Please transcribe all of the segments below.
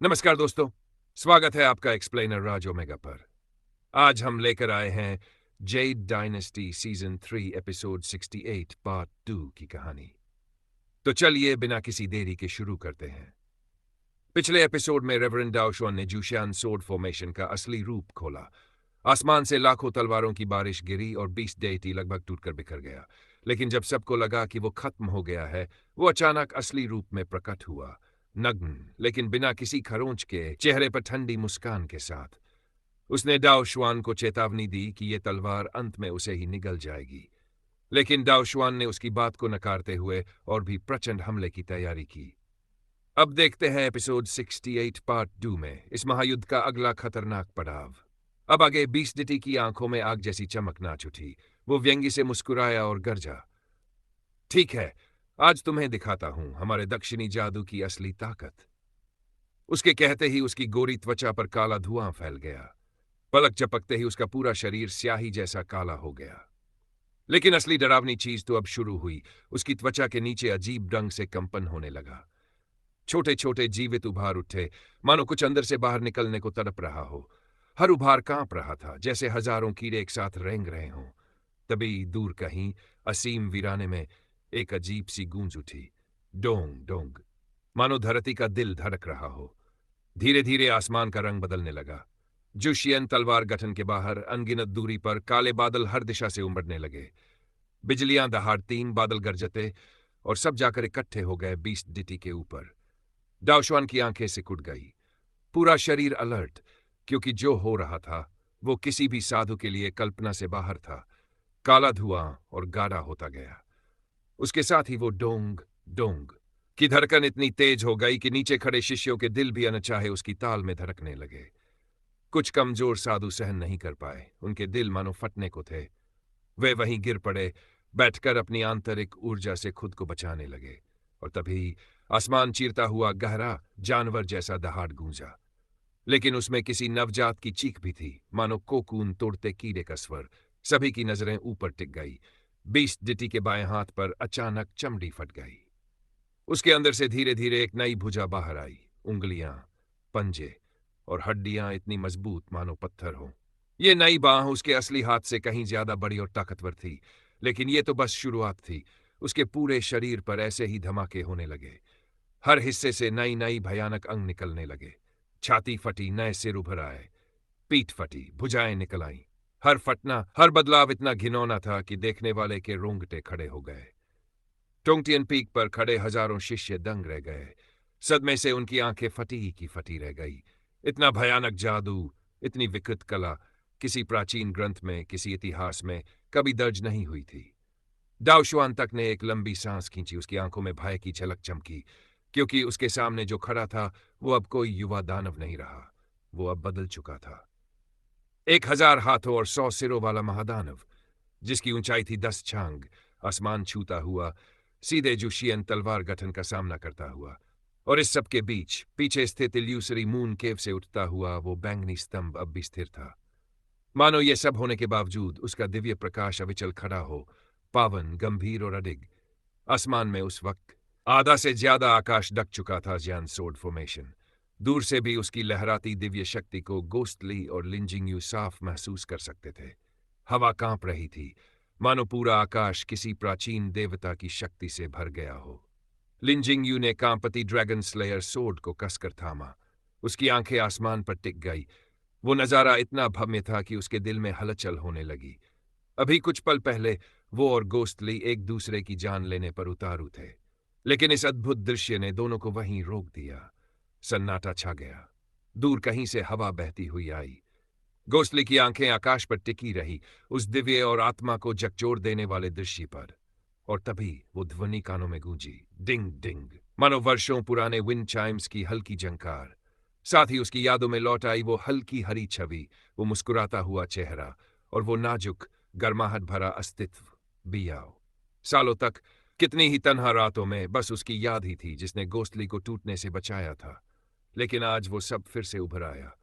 नमस्कार दोस्तों, स्वागत है आपका एक्सप्लेनर राज ओमेगा पर। आज हम लेकर आए हैं Z dynasty season 3 episode 68 part 2 की कहानी। तो चलिए बिना किसी देरी के शुरू करते हैं। पिछले एपिसोड में रेवरेंड दाओशुआन ने जूशियान सोर्ड फॉर्मेशन का असली रूप खोला। आसमान से लाखों तलवारों की बारिश गिरी और बीस्ट डेटी लगभग टूटकर बिखर गया। लेकिन जब सबको लगा कि वो खत्म हो गया है, वो अचानक असली रूप में प्रकट हुआ, नग्न लेकिन बिना किसी खरोंच के, चेहरे पर ठंडी मुस्कान के साथ। उसने डाओ शुआन को चेतावनी दी कि ये तलवार अंत में उसे ही निगल जाएगी। लेकिन डाओ शुआन ने उसकी बात को नकारते हुए और भी प्रचंड हमले की तैयारी की। अब देखते हैं एपिसोड 68 पार्ट 2 में इस महायुद्ध का अगला खतरनाक पड़ाव। अब आगे बीस्टिटी की आंखों में आग जैसी चमक नाच उठी। वो व्यंग्य से मुस्कुराया और गरजा, ठीक है, आज तुम्हें दिखाता हूं हमारे दक्षिणी जादू की असली ताकत। उसके कहते ही उसकी गोरी त्वचा पर काला धुआं फैल गया। पलक झपकते ही उसका पूरा शरीर स्याही जैसा काला हो गया। लेकिन असली डरावनी चीज तो अब शुरू हुई। उसकी त्वचा के नीचे अजीब ढंग से कंपन होने लगा। छोटे छोटे जीवित उभार उठे, मानो कुछ अंदर से बाहर निकलने को तड़प रहा हो। हर उभार कांप रहा था, जैसे हजारों कीड़े एक साथ रेंग रहे हों। तभी दूर कहीं असीम वीराने में एक अजीब सी गूंज उठी, डोंग डोंग, मानो धरती का दिल धड़क रहा हो। धीरे धीरे आसमान का रंग बदलने लगा। जुशियन तलवार गठन के बाहर अनगिनत दूरी पर काले बादल हर दिशा से उमड़ने लगे। बिजलियां दहाड़तीं, बादल गरजते और सब जाकर इकट्ठे हो गए बीस्ट डिटी के ऊपर। दाओशुआन की आंखें सिकुड़ गई, पूरा शरीर अलर्ट, क्योंकि जो हो रहा था वो किसी भी साधु के लिए कल्पना से बाहर था। काला धुआं और गाढ़ा होता गया। उसके साथ ही वो डोंग डोंग की धड़कन इतनी तेज हो गई कि नीचे खड़े शिष्यों के दिल भी अनचाहे उसकी ताल में धड़कने लगे। कुछ कमजोर साधु सहन नहीं कर पाए, उनके दिल मानो फटने को थे। वे वहीं गिर पड़े, बैठकर अपनी आंतरिक ऊर्जा से खुद को बचाने लगे। और तभी आसमान चीरता हुआ गहरा जानवर जैसा दहाड़ गूंजा। लेकिन उसमें किसी नवजात की चीख भी थी, मानो कोकून तोड़ते कीड़े का स्वर। सभी की नजरें ऊपर टिक गई। बीस्ट डिटी के बाएं हाथ पर अचानक चमड़ी फट गई। उसके अंदर से धीरे धीरे एक नई भुजा बाहर आई। उंगलियां, पंजे और हड्डियां इतनी मजबूत मानो पत्थर हो। ये नई बांह उसके असली हाथ से कहीं ज्यादा बड़ी और ताकतवर थी। लेकिन ये तो बस शुरुआत थी। उसके पूरे शरीर पर ऐसे ही धमाके होने लगे। हर हिस्से से नई नई भयानक अंग निकलने लगे। छाती फटी, नए सिर उभर आए, पीठ फटी, भुजाएं निकल आईं। हर फटना, हर बदलाव इतना घिनौना था कि देखने वाले के रोंगटे खड़े हो गए। टोंगटियन पीक पर खड़े हजारों शिष्य दंग रह गए। सदमे से उनकी आंखें फटी ही की फटी रह गई। इतना भयानक जादू, इतनी विकृत कला किसी प्राचीन ग्रंथ में, किसी इतिहास में कभी दर्ज नहीं हुई थी। दाओशुआन तक ने एक लंबी सांस खींची। उसकी आंखों में भय की झलक चमकी, क्योंकि उसके सामने जो खड़ा था वो अब कोई युवा दानव नहीं रहा। वो अब बदल चुका था। 1000 हाथों और 100 सिरों वाला महादानव, जिसकी ऊंचाई थी 10 छांग, आसमान छूता हुआ, सीधे जुशियन तलवार गठन का सामना करता हुआ। और इस सब के बीच पीछे स्थित इल्यूसरी मून केव से उठता हुआ वो बैंगनी स्तंभ अब भी स्थिर था। मानो ये सब होने के बावजूद उसका दिव्य प्रकाश अविचल खड़ा हो, पावन, गंभीर और अडिग। आसमान में उस वक्त आधा से ज्यादा आकाश ढक चुका था ज्यान सोर्ड फॉर्मेशन। दूर से भी उसकी लहराती दिव्य शक्ति को गोस्टली और लिंजिंग साफ महसूस कर सकते थे। हवा कांप रही थी, मानो पूरा आकाश किसी प्राचीन देवता की शक्ति से भर गया हो। लिंजिंग यू ने कांपती ड्रैगन स्लेयर सोर्ड को कसकर थामा। उसकी आंखें आसमान पर टिक गई। वो नजारा इतना भव्य था कि उसके दिल में हलचल होने लगी। अभी कुछ पल पहले वो और गोस्टली एक दूसरे की जान लेने पर उतारू थे, लेकिन इस अद्भुत दृश्य ने दोनों को वहीं रोक दिया। सन्नाटा छा गया। दूर कहीं से हवा बहती हुई आई। गोस्टली की आंखें आकाश पर टिकी रही, उस दिव्य और आत्मा को झकझोर देने वाले दृश्य पर। और तभी वो ध्वनि कानों में गूंजी, डिंग डिंग, मानो वर्षों पुराने विंड चाइम्स की हल्की झंकार। साथ ही उसकी यादों में लौट आई वो हल्की हरी छवि, वो मुस्कुराता हुआ चेहरा और वो नाजुक, गर्माहट भरा अस्तित्व, बियाओ। सालों तक, कितनी ही तन्हा रातों में बस उसकी याद ही थी जिसने गोस्टली को टूटने से बचाया था। लेकिन आज वो सब फिर से उभर आया।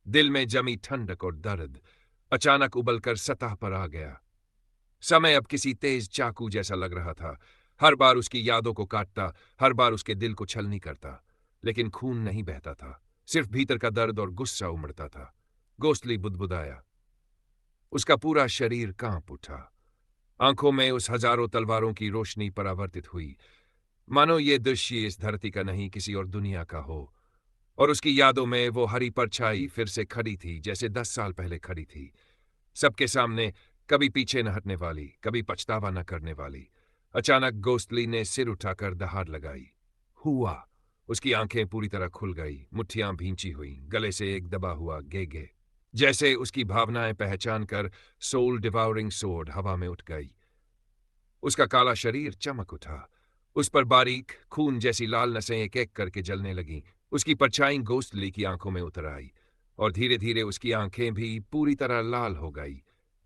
दिल में जमी ठंडक और दर्द अचानक उबलकर सतह पर आ गया। समय अब किसी तेज चाकू जैसा लग रहा था। हर बार उसकी यादों को काटता, हर बार उसके दिल को छलनी करता, लेकिन खून नहीं बहता था। सिर्फ भीतर का दर्द और गुस्सा उमड़ता था। गोस्टली बुदबुदाया। उसका पूरा शरीर कांप उठा। आंखों में उस हजारों तलवारों की रोशनी परावर्तित हुई, मानो ये दृश्य इस धरती का नहीं किसी और दुनिया का हो। और उसकी यादों में वो हरी परछाई फिर से खड़ी थी, जैसे 10 साल पहले खड़ी थी, सबके सामने, कभी पीछे न हटने वाली, कभी पछतावा न करने वाली। अचानक गोस्टली ने सिर उठाकर दहाड़ लगाई। हुआ। उसकी आंखें पूरी तरह खुल गई, मुट्ठियां भींची हुई, गले से एक दबा हुआ गेगे, जैसे उसकी भावनाएं पहचान कर सोल डिवाउरिंग सोर्ड हवा में उठ गई। उसका काला शरीर चमक उठा। उस पर बारीक खून जैसी लाल नसें एक एक करके जलने लगीं। उसकी परछाई गोस्टली की आंखों में उतर आई और धीरे धीरे उसकी आंखें भी पूरी तरह लाल हो गई।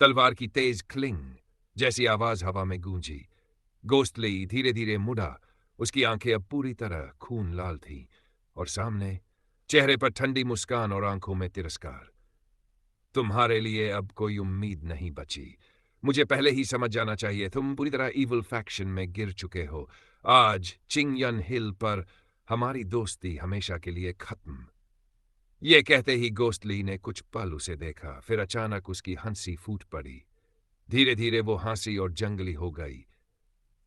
तलवार की तेज क्लिंग जैसी आवाज हवा में गूंजी। गोस्टली धीरे धीरे मुड़ा। उसकी आंखें अब पूरी तरह खून लाल थीं और सामने, चेहरे पर ठंडी मुस्कान और आंखों में तिरस्कार। तुम्हारे लिए अब कोई उम्मीद नहीं बची। मुझे पहले ही समझ जाना चाहिए, तुम पूरी तरह ईवल फैक्शन में गिर चुके हो। आज चिंगयन हिल पर हमारी दोस्ती हमेशा के लिए खत्म। ये कहते ही गोस्टली ने कुछ पल उसे देखा, फिर अचानक उसकी हंसी फूट पड़ी। धीरे धीरे वो हंसी और जंगली हो गई,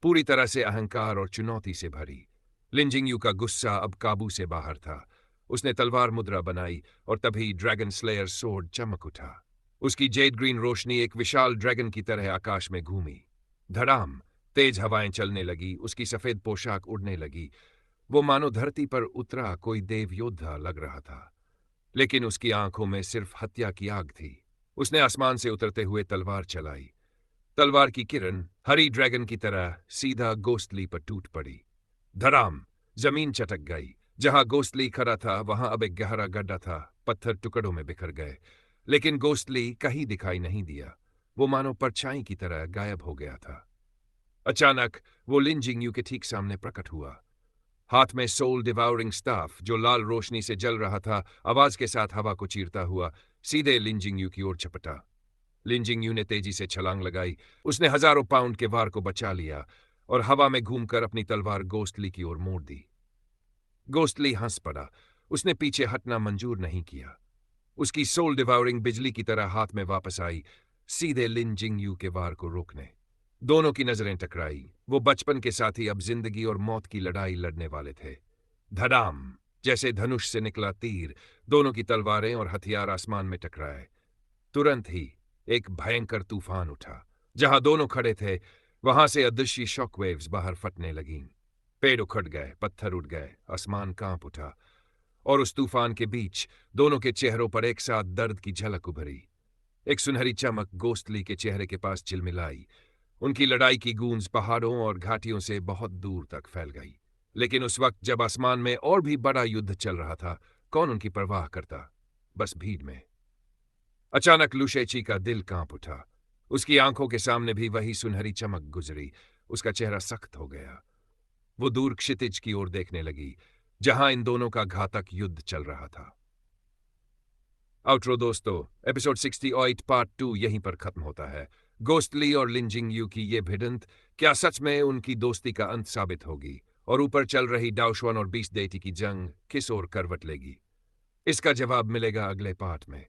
पूरी तरह से अहंकार और चुनौती से भरी। लिंजिंगयू का गुस्सा अब काबू से बाहर था। उसने तलवार मुद्रा बनाई और तभी ड्रैगन स्लेयर सोर्ड चमक उठा। उसकी जेड ग्रीन रोशनी एक विशाल ड्रैगन की तरह आकाश में घूमी। धड़ाम, तेज हवाएं चलने लगी, उसकी सफेद पोशाक उड़ने लगी। वो मानो धरती पर उतरा कोई देव योद्धा लग रहा था, लेकिन उसकी आंखों में सिर्फ हत्या की आग थी। उसने आसमान से उतरते हुए तलवार चलाई। तलवार की किरण हरी ड्रैगन की तरह सीधा गोस्टली पर टूट पड़ी। धड़ाम, जमीन चटक गई। जहां गोस्टली खड़ा था वहां अब एक गहरा गड्ढा था। पत्थर टुकड़ों में बिखर गए, लेकिन गोस्टली कहीं दिखाई नहीं दिया। वो मानो परछाई की तरह गायब हो गया था। अचानक वो लिंजिंगयू के ठीक सामने प्रकट हुआ, हाथ में सोल डिवाउरिंग स्टाफ जो लाल रोशनी से जल रहा था, आवाज के साथ हवा को चीरता हुआ सीधे लिंजिंगयू की ओर झपटा। लिंजिंगयू ने तेजी से छलांग लगाई। उसने हजारों पाउंड के वार को बचा लिया और हवा में घूमकर अपनी तलवार गोस्टली की ओर मोड़ दी। गोस्टली हंस पड़ा। उसने पीछे हटना मंजूर नहीं किया। उसकी सोल डिवाउरिंग बिजली की तरह हाथ में वापस आई, सीधे लिंजिंगयू के वार को रोकने। दोनों की नजरें टकराई। वो बचपन के साथी अब जिंदगी और मौत की लड़ाई लड़ने वाले थे। धड़ाम, जैसे धनुष से निकला तीर, दोनों की तलवारें और हथियार आसमान में टकराए। तुरंत ही एक भयंकर तूफान उठा। जहां दोनों खड़े थे वहां से अदृश्य शॉकवेव्स बाहर फटने लगीं। पेड़ उखड़ गए, पत्थर उड़ गए, आसमान कांप उठा। और उस तूफान के बीच दोनों के चेहरों पर एक साथ दर्द की झलक उभरी। एक सुनहरी चमक गोस्टली के चेहरे के पास झिलमिलाई। उनकी लड़ाई की गूंज पहाड़ों और घाटियों से बहुत दूर तक फैल गई। लेकिन उस वक्त जब आसमान में और भी बड़ा युद्ध चल रहा था, कौन उनकी परवाह करता? बस भीड़ में। अचानक लुशेची का दिल कांप उठा। उसकी आंखों के सामने भी वही सुनहरी चमक गुजरी। उसका चेहरा सख्त हो गया। वो दूर क्षितिज की ओर देखने लगी, जहां इन दोनों का घातक युद्ध चल रहा था। आउट्रो दोस्तों, एपिसोड 68 पार्ट 2 यहीं पर खत्म होता है। गोस्टली और लिंजिंगयू की ये भिड़ंत क्या सच में उनकी दोस्ती का अंत साबित होगी? और ऊपर चल रही डाउशवन और बीस्ट डेटी की जंग किस ओर करवट लेगी? इसका जवाब मिलेगा अगले पार्ट में।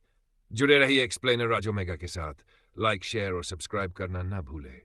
जुड़े रहिए एक्सप्लेनर राजोमेगा के साथ। लाइक, शेयर और सब्सक्राइब करना ना भूलें।